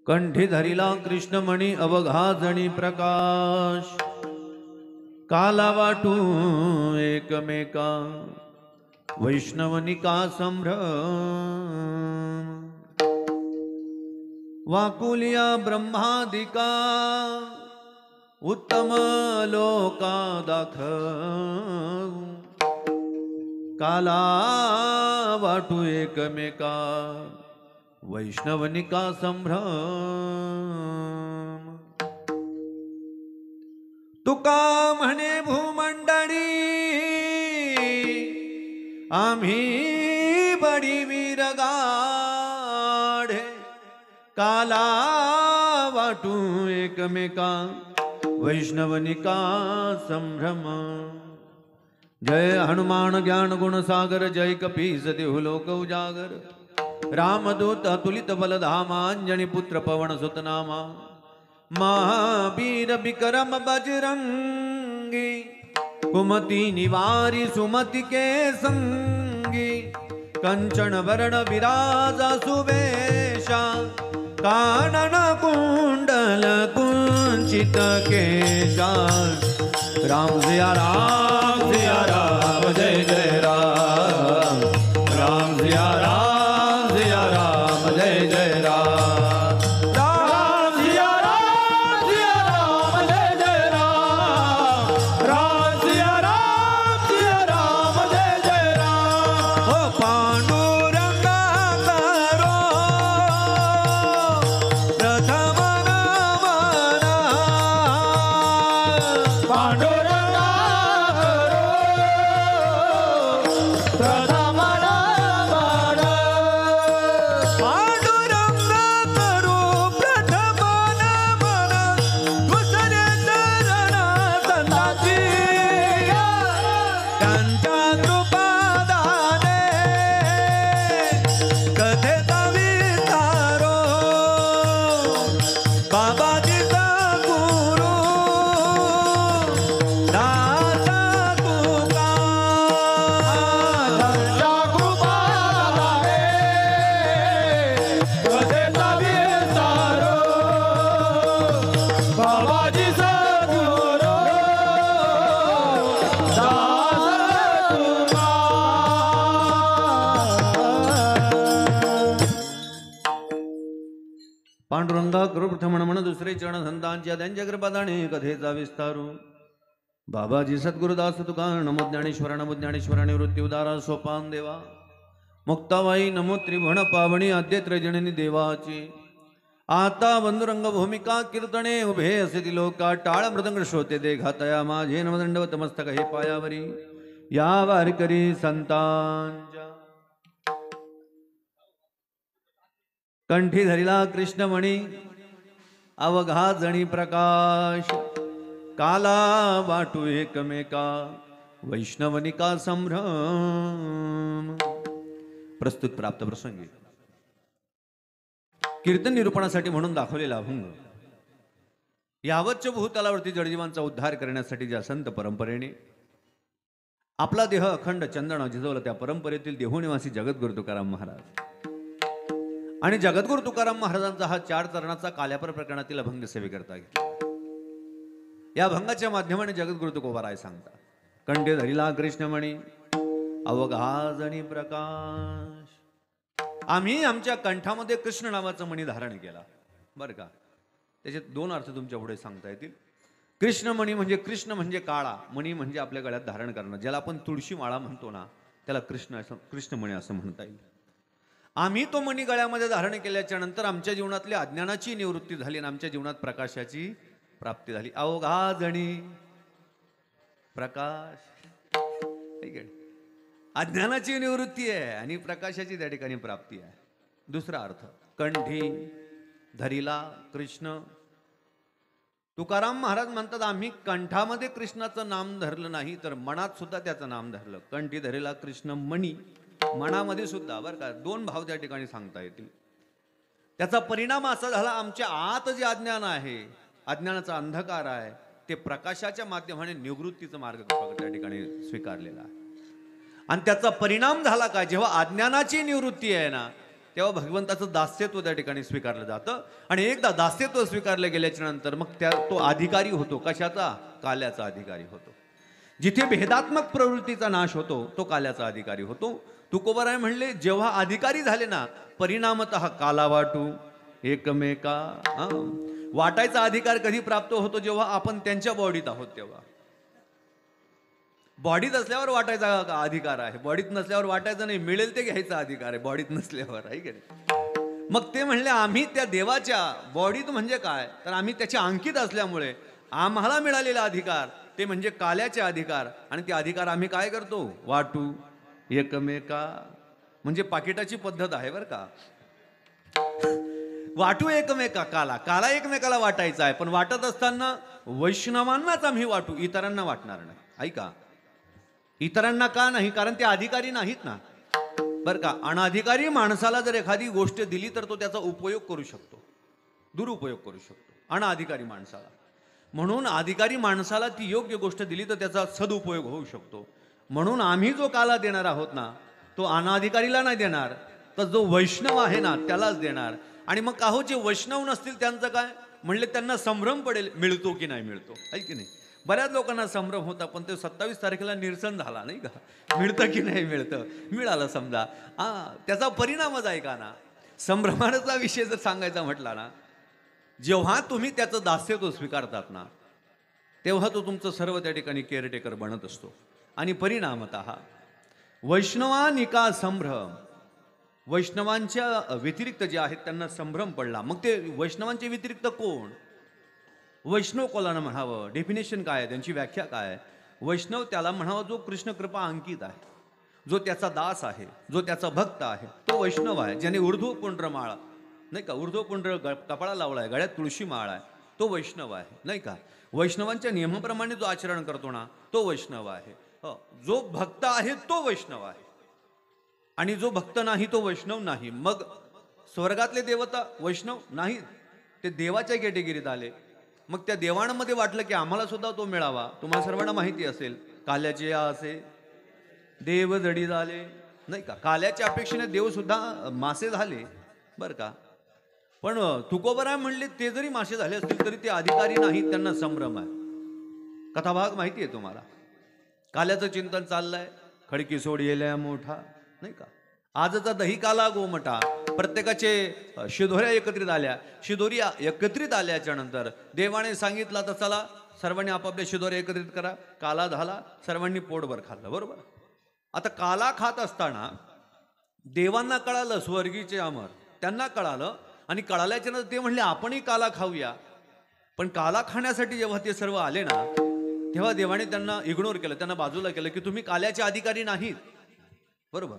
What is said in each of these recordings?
कंठी धरिला कृष्णमणी अवघाजणी प्रकाश, काला वाटू एकमेका वैष्णवनिका संभ्रम। वाकुलिया ब्रह्मादिका उत्तम लोका दाखव, काला वाटू एकमेका वैष्णवनिका संभ्रम। तुका म्हणे भूमंडळी आम्ही बडी वीरगाढे, काला वाटू एकमेका वैष्णवनिका संभ्रम। जय हनुमान ज्ञान गुण सागर, जय कपीस देहु लोक उजागर। रामदूत अतुलित बलधामा, अंजनी पुत्र पवन सुत नामा। महावीर विक्रम बजरंगी, कुमति निवारी सुमति के संगी। कंचन वरण विराज सुवेशा, कानन कुंडल कुंचित केशा। राम सिया राम सिया राम, जय जय राम। राम सिया राम सिया राम, जय जय राम। राम सिया राम सिया राम, जय जय राम। राम सिया राम जय जय राम। ओ पांडुरंगा करो प्रथम नमन, पांडुरंगा प्रथम नमन। पांडुरंगा करो प्रथम नमन, दुसरे चरण संताची। त्यांच्या कृपादाने कथेचा विस्तारो, बाबाजीचा गुरु दाता तुका। त्यांच्या कृपादाने कथेचा विस्तारो, बाबाजीचा गुरु दाता तुका। पांडुरंगा करो प्रथम नमन, दुसरे चरण संतांच्या त्यांच्या कृपादाने कथेचा विस्तारू। बाबाजी सद्गुरुदास तुका, नमो ज्ञानेश्वरा नमो ज्ञानेश्वरा निवृत्ती उदारा सोपान देवा। मुक्ताबाई नमो त्रिभुवन पावनी, आद्य त्रयजननी देवाची। आता बंधुरंग भूमिका कीर्तने उभे असे लोका, टाळ मृदंग श्रोते दे घातया माझे नमदंडवत मस्तक हे पायावरी। या वारकरी संतांच्या कंठी धरिला कृष्णमणी अवघाजणी प्रकाश, काला वाटू एकमेका वैष्णवनिका संभ्रम। प्रस्तुत प्राप्त प्रसंगी कीर्तन निरूपणासाठी म्हणून दाखवलेला अभंग, यावतच्या भूतलावरती जडजीवांचा उद्धार करण्यासाठी ज्या संत परंपरेने आपला देह अखंड चंदन झिजवला, त्या परंपरेतील देहूनिवासी जगद्गुरु तुकाराम महाराज आणि जगद्गुरु तुकाराम महाराजांचा हा 4 चरणाचा काल्यापर प्रकरणातील अभंग सेवेकरता घेतला। या अभंगाच्या माध्यमाने जगद्गुरु तुकोबाराय सांगता, कंठी धरिला कृष्णमणी अवघाजणी प्रकाश। आम्ही आमच्या कंठामध्ये कृष्ण नावाचं मणी धारण केला, बरं का। त्याचे 2 अर्थ तुमच्या पुढे सांगता येतील। कृष्णमणी म्हणजे कृष्ण म्हणजे काळा, मणी म्हणजे आपल्या गळ्यात धारण करणं, ज्याला आपण तुळशी माळा म्हणतो ना, त्याला कृष्णमणी असं म्हणता येईल। आम्ही तो मणी गळ्यामध्ये धारण केल्याच्या नंतर आमच्या जीवनातली अज्ञानाची निवृत्ती झाली आणि आमच्या जीवनात प्रकाशाची प्राप्ती झाली। अवघाजणी प्रकाश, ठीक आहे। अज्ञानाची निवृत्ती आहे आणि प्रकाशाची त्या ठिकाणी प्राप्ती आहे। दुसरा अर्थ, कंठी धरिला कृष्ण। तुकाराम महाराज म्हणतात, आम्ही कंठामध्ये कृष्णाचं नाम धरलं नाही, तर मनात सुद्धा त्याचं नाम धरलं। कंठी धरिला कृष्ण मणी, मनामध्ये सुद्धा, बरं का। 2 भाव त्या ठिकाणी सांगता येतील। त्याचा परिणाम असा झाला, आमच्या आत जे अज्ञान आहे, अज्ञानाचा अंधकार आहे, ते प्रकाशाच्या माध्यमाने निवृत्तीचा मार्ग त्या ठिकाणी स्वीकारलेला आहे। आणि त्याचा परिणाम झाला काय, जेव्हा अज्ञानाची निवृत्ती आहे ना, तेव्हा भगवंताचं दास्यत्व त्या ठिकाणी स्वीकारलं जातं. आणि एकदा दास्यत्व स्वीकारलं गेल्याच्या नंतर मग तो अधिकारी होतो. कशाचा? काल्याचा अधिकारी होतो. जिथे भेदात्मक प्रवृत्तीचा नाश होतो तो काल्याचा अधिकारी होतो. तुकोबराय म्हणले, जेव्हा अधिकारी झाले ना, परिणामतः काला वाटू एकमेका. वाटायचा अधिकार कधी प्राप्त होतो? जेव्हा आपण त्यांच्या बॉडीत आहोत तेव्हा. बॉडीत असल्यावर वाटायचा अधिकार आहे, बॉडीत नसल्यावर वाटायचं नाही. मिळेल ते घ्यायचा अधिकार आहे बॉडीत नसल्यावर, आहे की नाही? मग ते म्हणले, आम्ही त्या देवाच्या बॉडीत म्हणजे काय, तर आम्ही त्याच्या अंकित असल्यामुळे आम्हाला मिळालेला अधिकार ते म्हणजे काल्याचे अधिकार. आणि ते अधिकार आम्ही काय करतो? वाटू एकमेका. म्हणजे पाकिटाची पद्धत आहे बरं का. वाटू एकमेका. काला एकमेकाला वाटायचा आहे, पण वाटत असताना वैष्णवांनाच आम्ही वाटू, इतरांना वाटणार नाही. ऐका, इतरांना का नाही? कारण ते अधिकारी नाहीत ना, बरं का. अनाधिकारी माणसाला जर एखादी गोष्ट दिली तर तो त्याचा उपयोग करू शकतो, दुरुपयोग करू शकतो अनाधिकारी माणसाला. म्हणून अधिकारी माणसाला ती योग्य गोष्ट दिली तर त्याचा सदुपयोग होऊ शकतो. म्हणून आम्ही जो काला देणार आहोत ना, तो अनाधिकारीला नाही देणार, तर जो वैष्णव आहे ना त्यालाच देणार. आणि मग काहो, जे वैष्णव नसतील त्यांचं काय? म्हणले, त्यांना संभ्रम पडेल, मिळतो की नाही मिळतो, आहे की नाही. बऱ्याच लोकांना संभ्रम होता, पण ते 27 तारखेला निरसन झाला नाही का, मिळतं की नाही मिळतं. मिळालं समजा, त्याचा परिणामच आहे का ना. संभ्रमाचा विषय जर सांगायचा म्हटला ना, जेव्हा तुम्ही त्याचं दास्यत्व स्वीकारतात ना, तेव्हा तो तुमचं सर्व त्या ठिकाणी केअरटेकर बनत असतो. आणि परिणामतः वैष्णवानिका संभ्रम, वैष्णवांच्या व्यतिरिक्त जे आहेत त्यांना संभ्रम पडला. मग ते वैष्णवांच्या व्यतिरिक्त कोण? वैष्णव कोणाला म्हणावं? डेफिनेशन काय आहे, त्यांची व्याख्या काय आहे? वैष्णव त्याला म्हणावं जो कृष्ण कृपा अंकित आहे, जो त्याचा दास आहे, जो त्याचा भक्त आहे, तो वैष्णव आहे. ज्याने ऊर्ध्व पुंड्र माळ नाही का, ऊर्ध्व पुंड्र कपाळा लावला आहे, गळ्यात तुळशी माळ आहे, तो वैष्णव आहे नाही का. वैष्णवांच्या नियमाप्रमाणे जो आचरण करतो ना, तो वैष्णव आहे. जो भक्त आहे तो वैष्णव आहे, आणि जो भक्त नाही तो वैष्णव नाही. मग स्वर्गातले देवता वैष्णव नाहीत, ते देवाच्या कॅटेगरीत आले. मग त्या देवांमध्ये वाटलं की आम्हाला सुद्धा तो मिळावा. तुम्हाला सर्वांना माहिती असेल, काल्याचे असे देव जडी झाले नाही का. काल्याच्या अपेक्षेने देव सुद्धा मासे झाले बरं का. पण तुकोबराय म्हणले, ते जरी मासे झाले असतील तरी ते अधिकारी नाहीत, त्यांना संभ्रम आहे. कथाभाग माहिती आहे तुम्हाला. काल्याचं चिंतन चाललंय, खडकी सोड येल्या मोठा नाही का. आजचा दही काला गोमटा. प्रत्येकाचे शिदोऱ्या एकत्रित आल्या. शिदोरी एकत्रित आल्याच्या नंतर देवाने सांगितलं, तर चला सर्वांनी आपापले शिदोरे एकत्रित करा. काला झाला, सर्वांनी पोटभर खाल्लं, बरोबर. आता काला खात असताना देवांना कळालं, स्वर्गीचे अमर त्यांना कळालं, आणि कळाल्याच्या नंतर ते म्हणले आपणही काला खाऊया. पण काला खाण्यासाठी जेव्हा ते सर्व आले ना, तेव्हा देवाने त्यांना इग्नोर केलं, त्यांना बाजूला केलं, की तुम्ही काल्याचे अधिकारी नाहीत, बरोबर.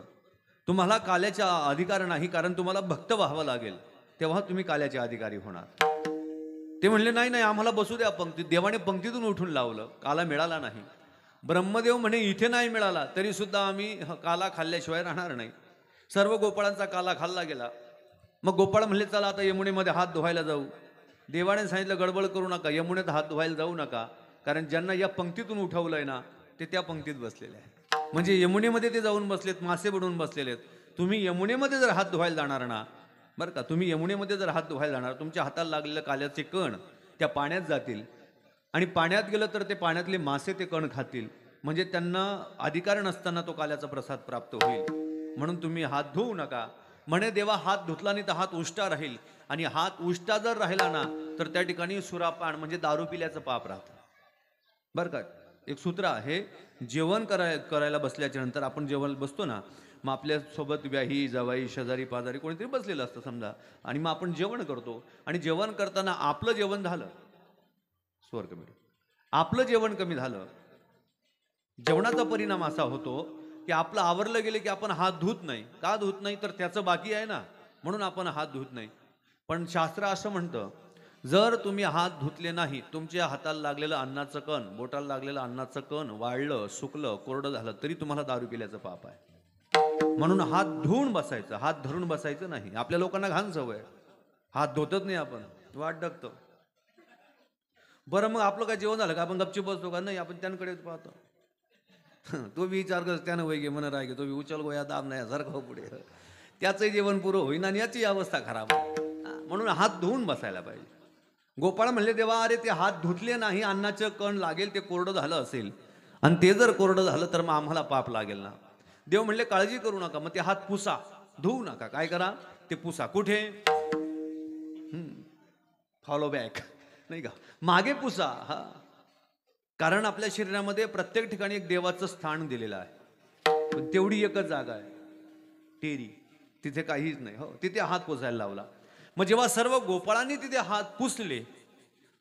तुम्हाला काल्याचा अधिकार नाही, कारण तुम्हाला भक्त व्हावं लागेल, तेव्हा तुम्ही काल्याचे अधिकारी होणार. ते म्हणले नाही नाही, आम्हाला बसू द्या पंक्तीत. देवाने पंक्तीतून उठून लावलं, काला मिळाला नाही. ब्रह्मदेव म्हणे इथे नाही मिळाला तरी सुद्धा आम्ही काला खाल्ल्याशिवाय राहणार नाही. सर्व गोपाळांचा काला खाल्ला गेला. मग गोपाळ म्हणले, चला आता यमुनेमध्ये हात धुवायला जाऊ. देवाने सांगितलं, गडबड करू नका, यमुनेत हात धुवायला जाऊ नका, कारण ज्यांना या पंक्तीतून उठवलंय ना ते त्या पंक्तीत बसलेले आहे. म्हणजे यमुनेमध्ये ते जाऊन बसलेत, मासे बुडून बसलेले आहेत. तुम्ही यमुनेमध्ये जर हात धुवायला जाणार ना, बरं का, तुम्ही यमुनेमध्ये जर हात धुवायला जाणार, तुमच्या हाताला लागलेलं काल्याचे कण त्या पाण्यात जातील, आणि पाण्यात गेलं तर ते पाण्यातले मासे ते कण खातील. म्हणजे त्यांना अधिकार नसताना तो काल्याचा प्रसाद प्राप्त होईल. म्हणून तुम्ही हात धुवू नका. म्हणे देवा, हात धुतला नाही तर हात उष्टा राहील, आणि हात उष्टा जर राहिला ना तर त्या ठिकाणी सुरापान म्हणजे दारू पिल्याचं पाप राहतं, बरं का. एक सूत्र आहे, जेवण करायला बसल्याच्या नंतर आपण जेवण बसतो ना, मग आपल्यासोबत व्याही जावाई शेजारी पाजारी कोणीतरी बसलेलं असतं समजा, आणि मग आपण जेवण करतो, आणि जेवण करताना आपलं जेवण झालं, स्वर्ग मिळतो. आपलं जेवण कमी झालं, जेवणाचा परिणाम असा होतो की आपलं आवरलं गेलं की आपण हात धुत नाही. का धुत नाही, तर त्याचं बाकी आहे ना, म्हणून आपण हात धुत नाही. पण शास्त्र असं म्हणतं, जर तुम्ही हात धुतले नाही, तुमच्या हाताला लागलेलं अन्नाचं कण, बोटाला लागलेलं अन्नाचं कण वाळलं, सुकलं, कोरडं झालं, तरी तुम्हाला दारू पिल्याचं पाप आहे. म्हणून हात धुवून बसायचं, हात धरून बसायचं नाही. आपल्या लोकांना घाण सवय, हात धुतच नाही आपण, वाट डगतो. बरं, मग आपलं काय जेवण झालं का आपण गपचूप बसतो का? नाही, आपण त्यांकडे पाहतो. तो विचार कर, त्यानं वैगे मन रागे, तो उचल गोया दाब नाही सारखं पुढे. त्याचंही जेवण पुरं होईन आणि याची अवस्था खराब आहे. म्हणून हात धुवून बसायला पाहिजे. गोपाळ म्हणले, देवा अरे ते हात धुतले नाही, अन्नाचं कण लागेल, ते कोरडं झालं असेल, आणि ते जर कोरडं झालं तर मग आम्हाला पाप लागेल ना. देव म्हणले काळजी करू नका, मग ते हात पुसा, धुवू नका. काय करा, ते पुसा. कुठे? फॉलो बॅक, नाही का, मागे पुसा. हा, कारण आपल्या शरीरामध्ये प्रत्येक ठिकाणी एक देवाचं स्थान दिलेलं आहे, पण तेवढी एकच जागा आहे टेरी, तिथे काहीच नाही. हो, तिथे हात पुसायला लावला. मग जेव्हा सर्व गोपाळांनी तिथे हात पुसले,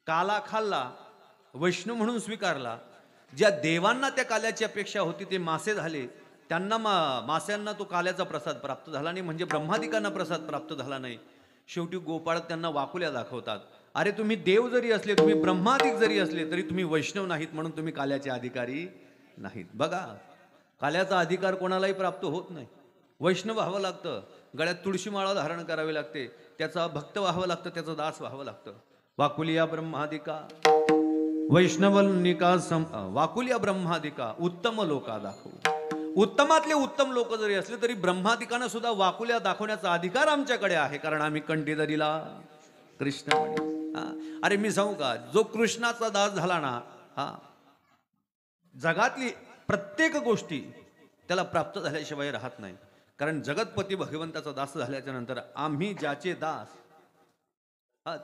काला खाल्ला, वैष्णव म्हणून स्वीकारला, ज्या देवांना त्या काल्याची अपेक्षा होती ते मासे झाले, त्यांना मास्यांना तो काल्याचा प्रसाद प्राप्त झाला नाही, म्हणजे ब्रह्मादिकांना प्रसाद प्राप्त झाला नाही. शेवटी गोपाळ त्यांना वाकुल्या दाखवतात. अरे तुम्ही देव जरी असले, तुम्ही ब्रह्मादिक जरी असले, तरी तुम्ही वैष्णव नाहीत, म्हणून तुम्ही काल्याचे अधिकारी नाहीत. बघा, काल्याचा अधिकार कोणालाही प्राप्त होत नाही. वैष्णव व्हावं लागतं, गळ्यात तुळशी माळा धारण करावी लागते, त्याचा भक्त व्हावं लागतं, त्याचं दास व्हावं लागतं. वाकुलिया ब्रह्मादिका वैष्णवनिका वाकुलिया ब्रह्मादिका उत्तम लोका दाखवू. उत्तमातले उत्तम लोक जरी असले तरी ब्रह्मादिकांना सुद्धा वाकुल्या दाखवण्याचा अधिकार आमच्याकडे आहे, कारण आम्ही कंठीधरीला कृष्ण. अरे मी सांगू का, जो कृष्णाचा दास झाला ना, हा, जगातली प्रत्येक गोष्टी त्याला प्राप्त झाल्याशिवाय राहत नाही. कारण जगतपती भगवंताचा दास झाल्याच्या नंतर आम्ही ज्याचे दास,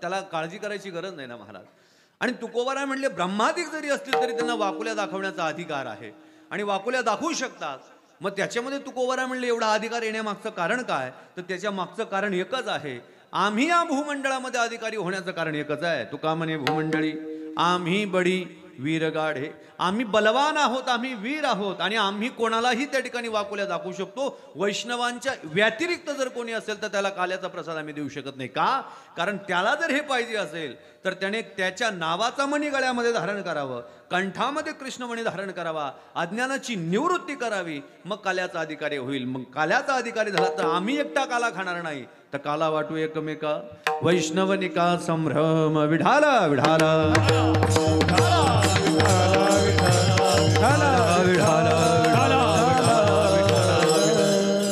त्याला काळजी करायची गरज नाही ना महाराज. आणि तुकोबाराय म्हणले ब्रह्मादिक जरी असतील तरी त्यांना वाकुल्या दाखवण्याचा अधिकार आहे, आणि वाकुल्या दाखवू शकतात. मग त्याच्यामध्ये तुकोबाराय म्हणले एवढा अधिकार येण्यामागचं कारण काय, तर त्याच्या मागचं कारण एकच आहे. आम्ही या भूमंडळामध्ये अधिकारी होण्याचं कारण एकच आहे. तुका म्हणे भूमंडळी आम्ही बडी वीरगाढे, आम्ही बलवान आहोत, आम्ही वीर आहोत, आणि आम्ही कोणालाही त्या ठिकाणी वाकुल्या दाखवू शकतो. वैष्णवांच्या व्यतिरिक्त जर कोणी असेल तर त्याला काल्याचा प्रसाद आम्ही देऊ शकत नाही. का? कारण त्याला जर हे पाहिजे असेल तर त्याने त्याच्या नावाचा मणी गळ्यामध्ये धारण करावं, कंठामध्ये कृष्णमणी धारण करावा, अज्ञानाची निवृत्ती करावी, मग काल्याचा अधिकारी होईल. मग काल्याचा अधिकारी झाला तर आम्ही एकटा काला खाणार नाही, तर काला वाटू एकमेका. वैष्णवनिका संभ्रम विढाला विढाला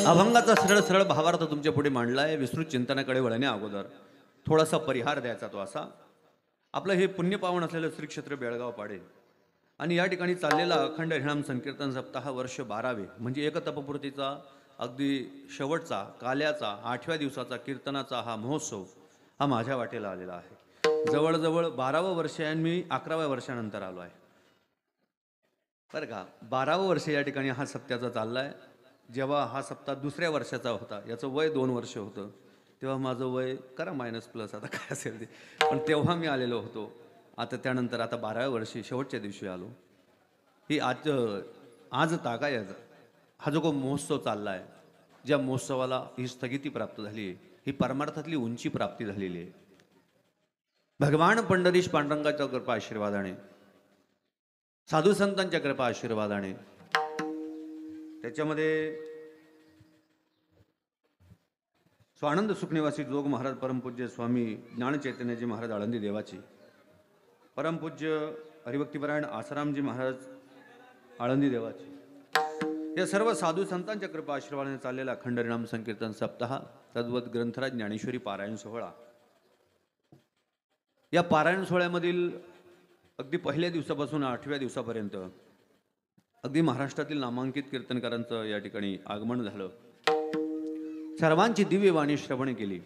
अभंगाचा सरळ सरळ भावार्थ तुमच्या पुढे मांडलाय. विस्तृत चिंतनाकडे वळण्या अगोदर थोडासा परिहार द्यायचा. तो असा, आपलं हे पुण्यपावन असलेलं श्री क्षेत्र बेळगाव पाडे, आणि या ठिकाणी चाललेला अखंड हरिनाम संकीर्तन सप्ताह वर्ष 12वे, म्हणजे एक तपपूर्तीचा अगदी शेवटचा काल्याचा 8व्या दिवसाचा कीर्तनाचा हा महोत्सव हा माझ्या वाटेला आलेला आहे. जवळजवळ 12वं वर्ष आहे, आणि मी 11व्या वर्षानंतर आलो आहे बरं का. 12वं वर्ष या ठिकाणी हा सप्त्याचा चाललाय. जेव्हा हा सप्ताह दुसऱ्या वर्षाचा होता, याचं वय 2 वर्ष होतं, तेव्हा माझं वय करा मायनस प्लस आता काय असेल ते, पण तेव्हा मी आलेलो होतो. आता त्यानंतर आता 12व्या वर्षी शेवटच्या दिवशी आलो. ही आज तागायचा हा जो महोत्सव चालला आहे, ज्या महोत्सवाला ही स्थगिती प्राप्त झाली आहे, ही परमार्थातली उंची प्राप्ती झालेली आहे. भगवान पंढरीश पांडुरंगाच्या कृपा आशीर्वादाने, साधू संतांच्या कृपा आशीर्वादाने, त्याच्यामध्ये स्वानंद सुखनिवासी जोग महाराज परमपूज्य स्वामी ज्ञानचैतन्यजी महाराज आळंदी देवाची, परमपूज्य हरिभक्तीपरायण आसारामजी महाराज आळंदी देवाची, या सर्व साधू संतांच्या कृपा आशीर्वादाने चाललेला अखंड हरिनाम संकीर्तन सप्ताह, तद्वत ग्रंथराज ज्ञानेश्वरी पारायण सोहळा. या पारायण सोहळ्यामधील अगदी पहिल्या दिवसापासून 8व्या दिवसापर्यंत अगदी महाराष्ट्रातील नामांकित कीर्तनकारांचं या ठिकाणी आगमन झालं. सर्वांची दिव्य वाणी श्रवण केली,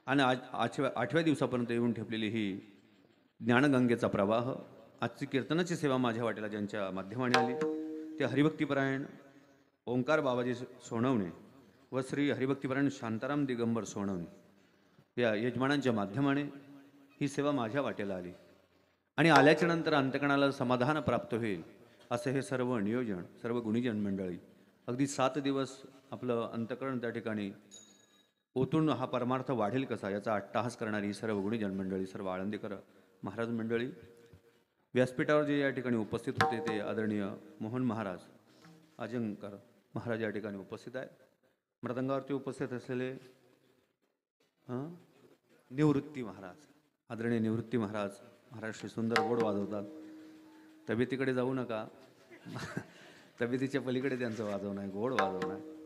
आणि 8व्या दिवसापर्यंत येऊन ठेपलेली ही ज्ञानगंगेचा प्रवाह, आजची कीर्तनाची सेवा माझ्या वाटेला ज्यांच्या माध्यमाने आली ते हरिभक्तीपरायण ओंकार बाबाजी सोनवणे व श्री हरिभक्तीपरायण शांताराम दिगंबर सोनवणे या यजमानांच्या माध्यमाने ही सेवा माझ्या वाटेला आली. आणि आल्याच्या नंतर अंतकणाला समाधान प्राप्त होईल असं हे सर्व नियोजन, सर्व गुणीजन मंडळी, अगदी 7 दिवस आपलं अंतकरण त्या ठिकाणी ओतून हा परमार्थ वाढेल कसा याचा अट्टाहास करणारी ही सर्व गुणीजन मंडळी, सर्व आळंदीकर महाराज मंडळी, व्यासपीठावर जे या ठिकाणी उपस्थित होते ते आदरणीय मोहन महाराज अजंकर महाराज या ठिकाणी उपस्थित आहेत. मृदंगावरती उपस्थित असलेले निवृत्ती महाराज, आदरणीय निवृत्ती महाराज, महाराष्ट्र सुंदर गोड वाजवतात. तब्येतीकडे जाऊ नका, तब्येतीच्या पलीकडे त्यांचं वाजवणं आहे, गोड वाजवणं आहे.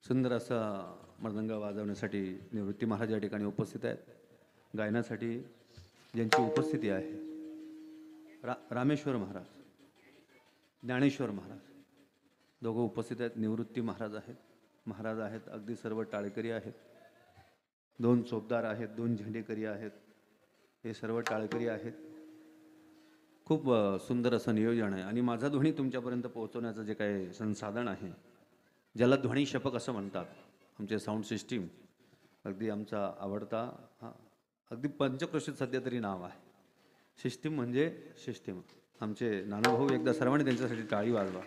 सुंदर असा मृदंग वाजवण्यासाठी निवृत्ती महाराज या ठिकाणी उपस्थित आहेत. गायनासाठी ज्यांची उपस्थिती आहे रामेश्वर महाराज, ज्ञानेश्वर महाराज दोघं उपस्थित आहेत. निवृत्ती महाराज आहेत, अगदी सर्व टाळकरी आहेत. 2 चोपदार आहेत, 2 झेंडेकरी आहेत, हे सर्व टाळकरी आहेत. खूप सुंदर असं नियोजन आहे. आणि माझा ध्वनी तुमच्यापर्यंत पोहोचवण्याचं जे काही संसाधन आहे, ज्याला ध्वनी शपक असं म्हणतात, आमचे साऊंड सिस्टीम, अगदी आमचा आवडता, अगदी पंचक्रोशीत सध्या तरी नाव आहे. सिस्टीम म्हणजे सिस्टीम. आमचे नानाभाऊ, एकदा सर्वांनी त्यांच्यासाठी टाळी वाजवा.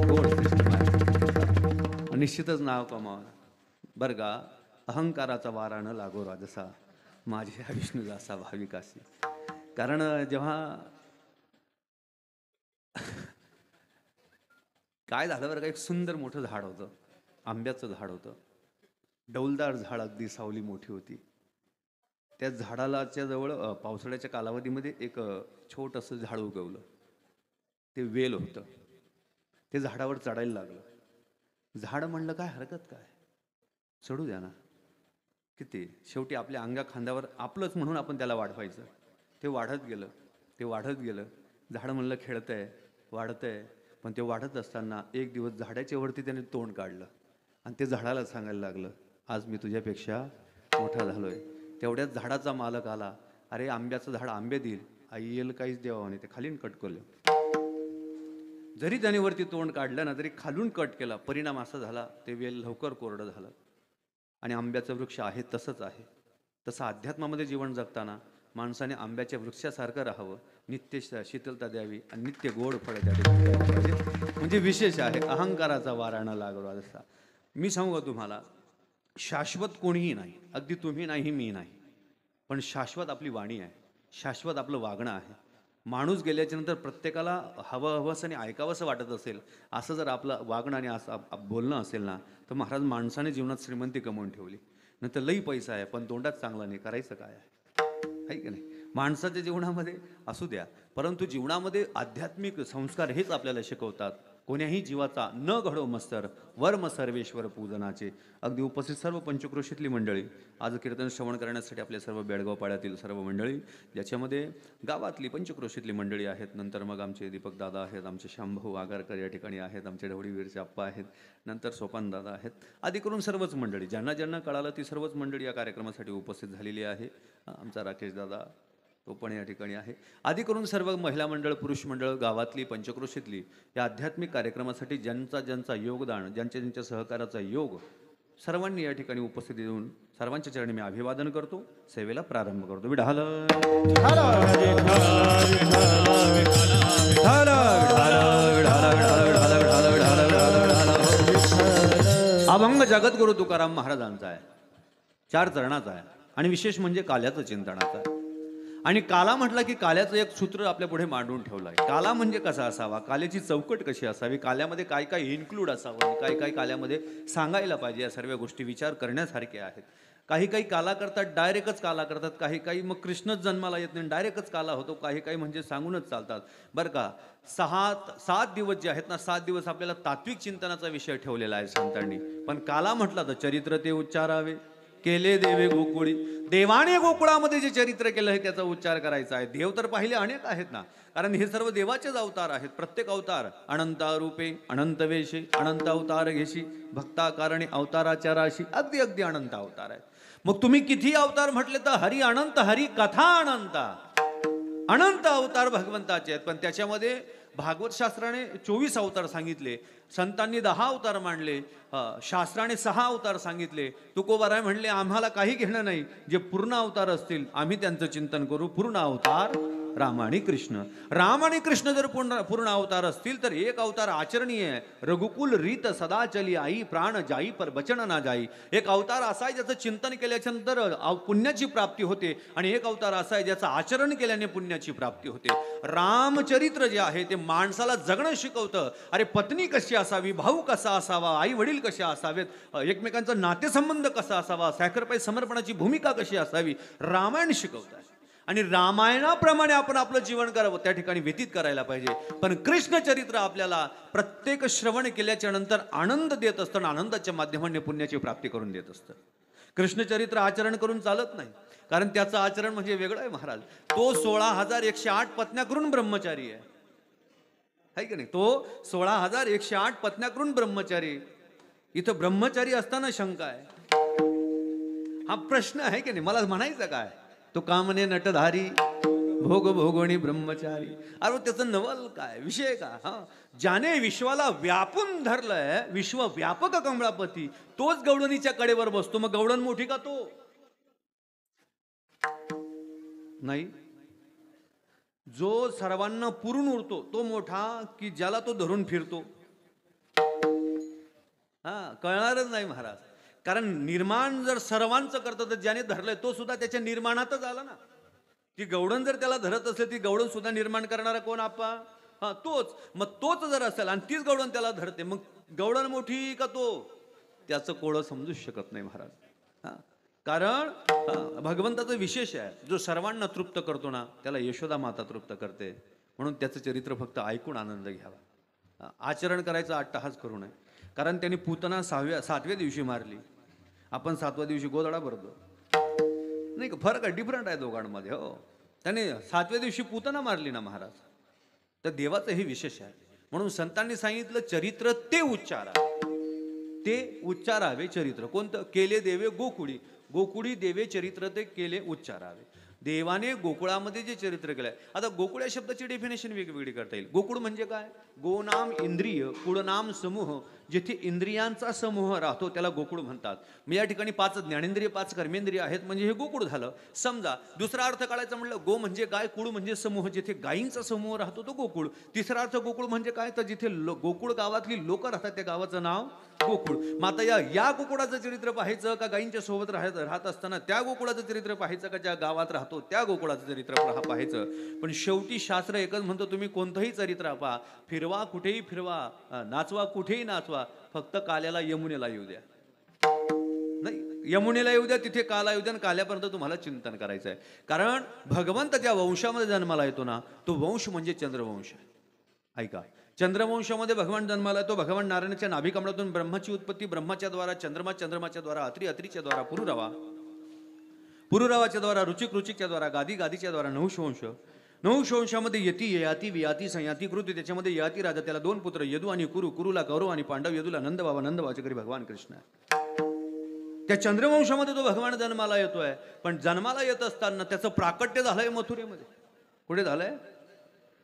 गोड सिस्टीम आहे, निश्चितच नाव कमावा बरं का. अहंकाराचा वारा न लागो राजसा, माझे विष्णू जासा भाविकासी. कारण जेव्हा काय झालं बरं का, एक सुंदर मोठं झाड होतं, आंब्याचं झाड होतं, डौलदार झाड, अगदी सावली मोठी होती. त्या झाडालाच्या जवळ पावसाळ्याच्या कालावधीमध्ये एक छोटंसं झाड उगवलं. ते वेल होतं. ते झाडावर चढायला लागलं. झाड म्हणलं काय हरकत काय, चढू द्या ना. किती शेवटी आपल्या अंगा खांद्यावर आपलंच म्हणून आपण त्याला वाढवायचं. ते वाढत गेलं. झाड म्हणलं खेळतंय, वाढतंय. पण ते वाढत असताना एक दिवस झाडाच्या वरती त्याने तोंड काढलं आणि ते झाडाला सांगायला लागलं, आज मी तुझ्यापेक्षा मोठा झालोय. तेवढ्याच झाडाचा मालक आला. अरे आंब्याचं झाड आंबे देईल, आई येईल काहीच देवा म्हणे. ते खालीन कट केलं. जरी त्याने वरती तोंड काढलं ना, तरी खालून कट केला. परिणाम असा झाला, ते वेल लवकर कोरडं झालं. आणि आंब्याचं वृक्ष आहे तसंच आहे. तसं अध्यात्मामध्ये जीवन जगताना माणसाने आंब्याच्या वृक्षासारखं राहावं, नित्य शीतलता द्यावी आणि नित्य गोड फळे त्या ठिकाणी म्हणजे विशेष आहे. अहंकाराचा वारा न लागलो असा. मी सांगू तुम्हाला, शाश्वत कोणीही नाही, अगदी तुम्ही नाही, मी नाही, पण शाश्वत आपली वाणी आहे, शाश्वत आपलं वागणं आहे. माणूस गेल्याच्या नंतर प्रत्येकाला हवंसं आणि ऐकावंसं वाटत असेल, असं जर आपलं वागणं आणि असं बोलणं असेल ना, तर महाराज माणसाने जीवनात श्रीमंती कमवून ठेवली. नंतर लई पैसा आहे पण तोंडात चांगला नाही, करायचं काय आहे की नाही. माणसाच्या जीवनामध्ये असू द्या, परंतु जीवनामध्ये आध्यात्मिक संस्कार हेच आपल्याला शिकवतात. कोण्याही जीवाचा न घडो मत्सर, वर्म सर्वेश्वर पूजनाचे. अगदी उपस्थित सर्व पंचक्रोशीतली मंडळी, आज कीर्तन श्रवण करण्यासाठी आपल्या सर्व बेळगाव पाड्यातील सर्व मंडळी, ज्याच्यामध्ये गावातली पंचक्रोशीतली मंडळी आहेत. नंतर मग आमचे दीपक दादा आहेत, आमचे शांभाऊ आगारकर या ठिकाणी आहेत, आमचे ढवळीवीरचे आप्पा आहेत, नंतर सोपान दादा आहेत, आदी करून सर्वच मंडळी, ज्यांना ज्यांना कळालं ती सर्वच मंडळी या कार्यक्रमासाठी उपस्थित झालेली आहे. आमचा राकेश दादा तो पण या ठिकाणी आहे. आदी करून सर्व महिला मंडळ, पुरुष मंडळ, गावातली पंचक्रोशीतली या आध्यात्मिक कार्यक्रमासाठी ज्यांचा योगदान, ज्यांच्या सहकाराचा योग, सर्वांनी या ठिकाणी उपस्थिती देऊन सर्वांच्या चरणी मी अभिवादन करतो. सेवेला प्रारंभ करतो. विढाल अभंग जगद्गुरु तुकाराम महाराजांचा आहे, 4 चरणाचा आहे आणि विशेष म्हणजे काल्याचं चिंतनाचा आहे. आणि काला म्हटलं की काल्याचं एक सूत्र आपल्या पुढे मांडून ठेवलं आहे. काला म्हणजे कसा असावा, काल्याची चौकट कशी असावी, काल्यामध्ये काय काय इन्क्लूड असावं आणि काय काय काल्यामध्ये सांगायला पाहिजे, या सर्व गोष्टी विचार करण्यासारख्या आहेत. काही काही काला करतात, डायरेक्टच काला करतात. काही काही मग कृष्णच जन्माला येत नाही, डायरेक्टच काला होतो. काही काही म्हणजे सांगूनच चालतात बरं का. 7 दिवस जे आहेत ना, 7 दिवस आपल्याला तात्विक चिंतनाचा विषय ठेवलेला आहे संतांनी. पण काला म्हटला तर चरित्र ते उच्चारावे, केले देवे गोकुळी. देवाने गोकुळामध्ये जे चरित्र केलं आहे त्याचा उच्चार करायचा आहे. देव तर पाहिले अनेक आहेत ना, कारण हे सर्व देवाचेच अवतार आहेत. प्रत्येक अवतार अनंत रूपे, अनंत वेशे, अनंत अवतार घेशी, भक्ता कारणे अवताराच्या राशी, अगदी अगदी अनंत अवतार आहेत. मग तुम्ही किती अवतार म्हटले तर हरी अनंत, हरी कथा अनंता, अनंत अवतार भगवंताचे आहेत. पण त्याच्यामध्ये भागवत शास्त्राने 24 अवतार सांगितले, संतांनी 10 अवतार मांडले, शास्त्राने 6 अवतार सांगितले. तुकोबाराय म्हणले आम्हाला काही घेणं नाही, जे पूर्ण अवतार असतील आम्ही त्यांचं चिंतन करू. पूर्ण अवतार राम आणि कृष्ण. राम आणि कृष्ण जर पूर्ण अवतार असतील तर एक अवतार आचरणीय आहे. रघुकुल रीत सदा चली आई, प्राण जाई पर वचन ना जाई. एक अवतार असा आहे ज्याचं चिंतन केल्याच्या नंतर पुण्याची प्राप्ती होते, आणि एक अवतार असा आहे ज्याचं आचरण केल्याने पुण्याची प्राप्ती होते. रामचरित्र जे आहे ते माणसाला जगणं शिकवतं. अरे पत्नी कशी असावी, भाऊ कसा असावा, आई वडील कसे असावेत, एकमेकांचा नातेसंबंध कसा असावा, सॅक्रिफाईस समर्पणाची भूमिका कशी असावी, रामायण शिकवतं. आणि रामायणाप्रमाणे आपण आपलं जीवन करावं, त्या ठिकाणी व्यतीत करायला पाहिजे. पण कृष्ण चरित्र आपल्याला प्रत्येक श्रवण केल्याच्या नंतर आनंद देत असतं आणि आनंदाच्या माध्यमाने पुण्याची प्राप्ती करून देत असतं. कृष्णचरित्र आचरण करून चालत नाही, कारण त्याचं आचरण म्हणजे वेगळं आहे महाराज. तो 16,108 पत्न्या करून ब्रह्मचारी आहे की नाही? तो 16,108 पत्न्या करून ब्रह्मचारी. इथं ब्रह्मचारी असताना शंका आहे. हा प्रश्न आहे की नाही? मला म्हणायचं काय, तो कामने नटधारी भोग भोगोणी ब्रह्मचारी. अरे त्याचं नवल काय, विषय काय? हा, ज्याने विश्वाला व्यापून धरलंय, विश्व व्यापक कमळापती, तोच गवळणीच्या कडेवर बसतो. मग गवळण मोठी का तो नाही? जो सर्वांना पुरून उरतो तो मोठा, की ज्याला तो धरून फिरतो? हा, कळणारच नाही महाराज. कारण निर्माण जर सर्वांचं करतं तर ज्याने धरलंय तो सुद्धा त्याच्या निर्माणातच आला ना. ती गवळण जर त्याला धरत असेल, ती गवळण सुद्धा निर्माण करणारा कोण? आपा. हा, तोच. मग तोच जर असेल आणि तीच गवळण त्याला धरते, मग गवळण मोठी का तो? त्याचं कोळं समजूच शकत नाही महाराज. हा, कारण भगवंताचं विशेष आहे, जो सर्वांना तृप्त करतो ना, त्याला यशोदा माता तृप्त करते. म्हणून त्याचं चरित्र फक्त ऐकून आनंद घ्यावा, आचरण करायचा अट्टहास करू नये. कारण त्यांनी पूतना 7व्या दिवशी मारली, आपण 7व्या दिवशी गोधडा भरतो. नाही का? फरक आहे, डिफरंट आहे दोघांमध्ये. हो, त्याने 7व्या दिवशी पूतना मारली ना महाराज. तर देवाचं हे विशेष आहे. म्हणून संतांनी सांगितलं, चरित्र ते उच्चारावे चरित्र. कोणतं? केले देवे गोकुळी, गोकुळी देवे चरित्र ते केले उच्चारावे. देवाने गोकुळामध्ये जे चरित्र केलंय. आता गोकुळ या शब्दाची डेफिनेशन वेगवेगळी करता येईल. गोकुळ म्हणजे काय? गोनाम इंद्रिय, कुळनाम समूह. जिथे इंद्रियांचा समूह राहतो त्याला गोकुळ म्हणतात. मग या ठिकाणी 5 ज्ञानेंद्रिय, 5 कर्मेंद्रिय आहेत, म्हणजे हे गोकुळ झालं. समजा दुसरा अर्थ काढायचा म्हटलं, गो म्हणजे गाय, कुळ म्हणजे समूह. जिथे गायींचा समूह राहतो तो गोकुळ. तिसरा अर्थ गोकुळ म्हणजे काय, तर जिथे गोकुळ गावातली लोक राहतात त्या गावाचं नाव गोकुळ. मग आता या गोकुळाचं चरित्र पाहायचं का गायींच्या सोबत राहत असताना त्या गोकुळाचं चरित्र पाहायचं का ज्या गावात राहतो त्या गोकुळाचं चरित्र पाहायचं? पण शेवटी शास्त्र एकच म्हणतो, तुम्ही कोणतंही चरित्र पहा, फिरवा कुठेही फिरवा, नाचवा कुठेही नाचवा, फक्त काल्याला यमुनेला येऊ द्या. नाही, यमुनेला येऊ द्या, तिथे काला येऊ द्या, आणि काल्यापर्यंत तुम्हाला चिंतन करायचं आहे. कारण भगवंत ज्या वंशामध्ये जन्माला येतो ना, तो वंश म्हणजे चंद्रवंश. ऐका, चंद्रवंशामध्ये भगवान जन्माला येतो. भगवान नारायणाच्या नाभिकमळातून ब्रह्माची उत्पत्ती, ब्रह्माच्या द्वारा चंद्रमा, चंद्रमाच्या द्वारा अत्री, अत्रीच्या द्वारा पुरुरवा, पुरुरवाच्या द्वारा रुचिक, रुचिकच्या द्वारा गादी, गादीच्या द्वारा नहुष, नहुषवंशामध्ये यती, ययाती, वियाती, संयाती, कृती. त्याच्यामध्ये ययाती राजा, त्याला 2 पुत्र, यदू आणि कुरु, कुरुला कौरव आणि पांडव, यदूला नंदबाबा, नंदबाबाच्या घरी भगवान कृष्ण आहे. त्या चंद्रवंशामध्ये तो भगवान जन्माला येतोय. पण जन्माला येत असताना त्याचं प्राकट्य झालंय मथुरेमध्ये. कुठे झालंय?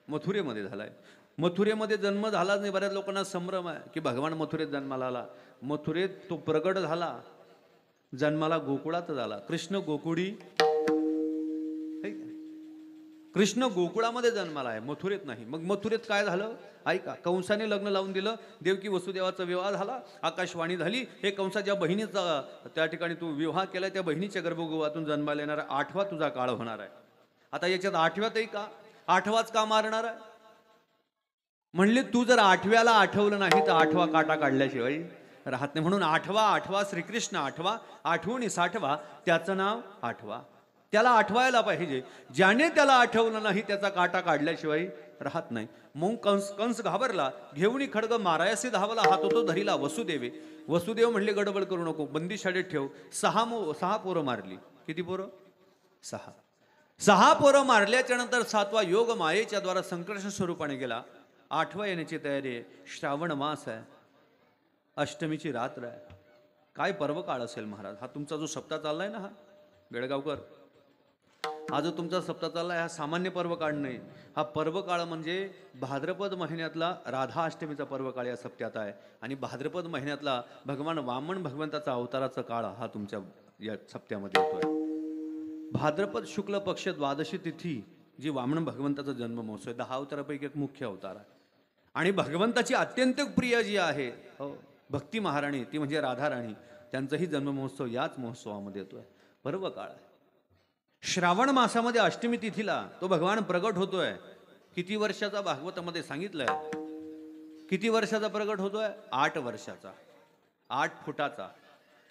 मथुरेमध्ये झालंय. मथुरेमध्ये जन्म झालाच नाही. बऱ्याच लोकांना संभ्रम आहे की भगवान मथुरेत जन्माला आला. मथुरेत तो प्रगट झाला, जन्माला गोकुळात झाला. कृष्ण गोकुळी, कृष्ण गोकुळामध्ये जन्माला आहे, मथुरेत नाही. मग मथुरेत काय झालं? ऐका, कंसाने लग्न लावून दिलं. देवकी वसुदेवाचा विवाह झाला, आकाशवाणी झाली. हे कंसा ज्या बहिणीचा त्या ठिकाणी तू विवाह केलाय, त्या बहिणीच्या गर्भगृहातून जन्माला येणारा 8वा तुझा काळ होणार आहे. आता याच्यात 8व्यातही का 8वाच का मारणार आहे? म्हणले, तू जर 8व्याला आठवलं नाही तर 8वा काटा काढल्याशिवाय राहत नाही. म्हणून 8वा श्रीकृष्ण 8वा, आठवणी 60वा, त्याचं नाव 8वा. त्याला आठवायला पाहिजे. ज्याने त्याला आठवलं नाही त्याचा काटा काढल्याशिवाय राहत नाही. मग कंस घाबरला, घेऊन खड्ग मारायसे धावला, हात होतो धरीला वसुदेवे. वसुदेव म्हणले, गडबड करू नको, बंदी शाळेत ठेव. 6 पोरं मारली. किती पोरं? 6 पोरं मारल्याच्या नंतर 7वा योग मायेच्या द्वारा संकर्ष स्वरूपाने गेला. 8वा येण्याची तयारी आहे. श्रावण मास आहे, अष्टमीची रात्र आहे. काय पर्व काळ असेल महाराज? हा तुमचा जो सप्ताह चाललाय ना, हा बेळगावकर, हा जो तुमचा सप्ताह चाललाय, हा सामान्य पर्व काळ नाही. हा पर्व काळ म्हणजे भाद्रपद महिन्यातला राधा अष्टमीचा पर्व काळ या सप्त्यात आहे. आणि भाद्रपद महिन्यातला भगवान वामन भगवंताचा अवताराचा काळ हा तुमच्या या सप्त्यामध्ये येतोय. भाद्रपद शुक्ल पक्ष द्वादशी तिथी जी वामन भगवंताचा जन्म महोत्सव, 10 अवतारापैकी एक मुख्य अवतार आहे. आणि भगवंताची अत्यंत प्रिय जी आहे, हो, भक्ती महाराणी, ती म्हणजे राधाराणी, त्यांचाही जन्म महोत्सव याच महोत्सवामध्ये येतोय. पर्व काळ आहे. श्रावण मासामध्ये अष्टमी तिथीला तो भगवान प्रगट होतोय. किती वर्षाचा? भागवतामध्ये सांगितलंय. किती वर्षाचा प्रगट होतोय? 8 वर्षाचा, 8 फुटाचा,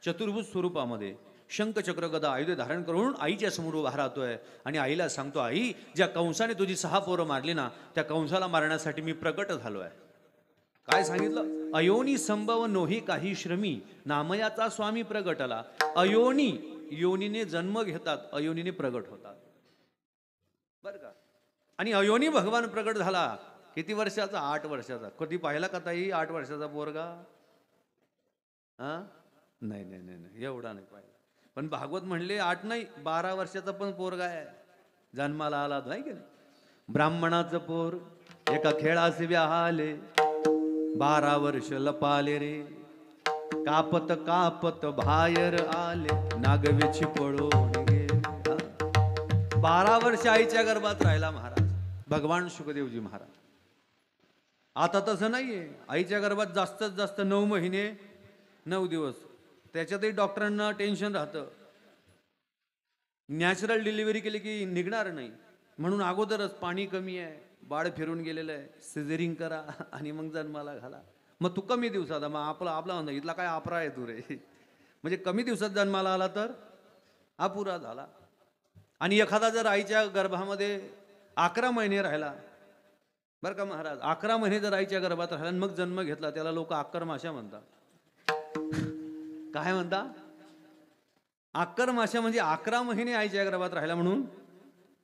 चतुर्भुज स्वरूपामध्ये. शंखचक्र गदा आयुध धारण करून आईच्या समोर उभा राहतोय आणि आईला सांगतो, आई ज्या कंसाने तुझी 6 पोरं मारली ना, त्या कंसाला मारण्यासाठी मी प्रकट झालोय. काय सांगितलं? अयोनी संभव नोही काही श्रमी, नामयाचा स्वामी प्रगटला. अयोनी, योनीने जन्म घेतात, अयोनीने प्रगट होतात, बर का. आणि अयोनी भगवान प्रगट झाला. किती वर्षाचा? 8 वर्षाचा. कधी पाहिला का ताई 8 वर्षाचा पोरगा? हा, नाही नाही नाही नाही, एवढा नाही पाहिला. पण भागवत म्हणले 8 नाही 12 वर्षाचा पण पोरगा आहे जन्माला आला, नाही की नाही. ब्राह्मणाचं पोर एका खेळाचे व्याहाले, 12 वर्ष लपाले रे, कापत कापत बाहेर आले, नागवेची पळून गेले. 12 वर्ष आईच्या गर्भात राहिला महाराज, भगवान शुकदेवजी महाराज. आता तसं नाहीये. आईच्या गर्भात जास्तीत जास्त 9 महिने 9 दिवस. त्याच्यातही डॉक्टरांना टेन्शन राहतं, नॅचरल डिलिव्हरी केली की निघणार नाही, म्हणून अगोदरच पाणी कमी आहे, बाळ फिरून गेलेलं आहे, सिझरिंग करा आणि मग जन्माला घाला. मग तू कमी दिवसात, मग आपला म्हणा इथला काय अपरा आहे तू रे, म्हणजे कमी दिवसात जन्माला आला तर अपुरा झाला. आणि एखादा जर आईच्या गर्भामध्ये 11 महिने राहिला, बरं का महाराज, 11 महिने जर आईच्या गर्भात राहिला मग जन्म घेतला, त्याला लोक आक्करमाशा म्हणतात. काय म्हणता? आक्करमाशा. म्हणजे 11 महिने आईच्या गर्भात राहिला म्हणून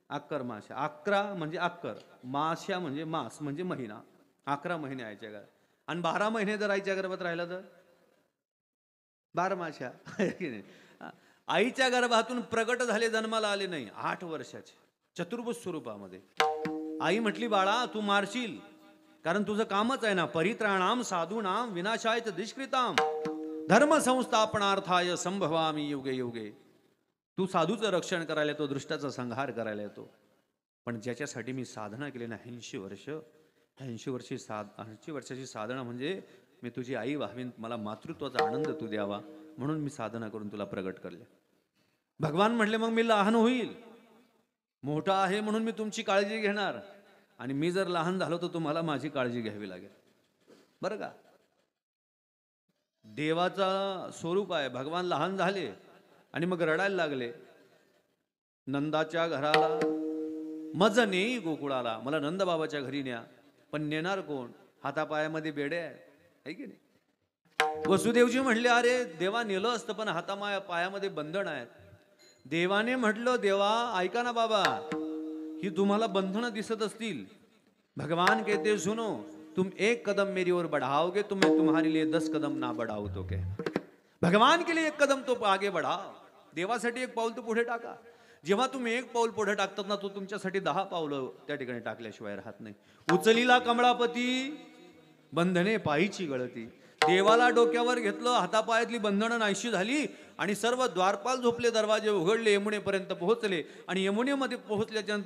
आक्करमाशा. 11 म्हणजे आक्कर, माशा म्हणजे मास म्हणजे महिना. 11 महिने आईच्या गर्भात. आणि 12 महिने जर आईच्या गर्भात राहिला तर 12 माशा. आईच्या गर्भातून प्रगट झाले, जन्माला आले नाही, 8 वर्षाचे चतुर्भुज स्वरूपामध्ये. आई म्हटली, बाळा तू मारशील, कारण तुझं कामच आहे ना, परित्राणाम साधूनाम विनाशाय दुष्कृताम धर्म संस्थापनार्थाय संभवामी युगे युगे. तू साधूचं रक्षण करायला येतो, दृष्टाचा संहार करायला येतो. पण ज्याच्यासाठी मी साधना केली ना 80 वर्ष, 80 वर्षाची साधना म्हणजे मी तुझी आई व्हावीन, मला मातृत्वाचा आनंद तू द्यावा, म्हणून मी साधना करून तुला प्रगट करले. भगवान म्हटले, मग मी लहान होईल, मोठा आहे म्हणून मी तुमची काळजी घेणार, आणि मी जर लहान झालो तर तुम्हाला माझी काळजी घ्यावी लागेल, बरं का. देवाचा स्वरूप आहे. भगवान लहान झाले आणि मग रडायला लागले. नंदाच्या घराला मज नेई गोकुळाला, मला नंद बाबाच्या घरी न्या. पण नेणार कोण? हातापायामध्ये बेडे आहे की नाही. वसुदेवजी म्हणले, अरे देवा नेलं असतं पण पायामध्ये बंधन आहेत. देवाने म्हटलं, देवा ऐका ना बाबा, ही तुम्हाला बंधनं दिसत असतील, भगवान कहते सुनो, तुम 1 कदम मेरी ओर बढ़ाओगे तो मैं तुम्हारे लिए 10 कदम ना बढ़ाऊ तो क्या. भगवान के लिए 1 कदम तो आगे बढ़ाओ, देवासाठी 1 पाऊल तो पुढे टाका. जेव्हा तुम्ही 1 पाऊल पुढे टाकतात ना, तो तुमच्यासाठी 10 पावलं त्या ठिकाणी टाकल्याशिवाय राहत नाही. उचलीला कमळापती बंधने पायीची गळती. देवाला डोक्यावर घेतलं, हातापायातली बंधनं नाहीशी झाली आणि सर्व द्वारपाल झोपले, दरवाजे उघडले, यमुनेपर्यंत पोहोचले. आणि यमुनेमध्ये पोहोचल्याच्या नंतर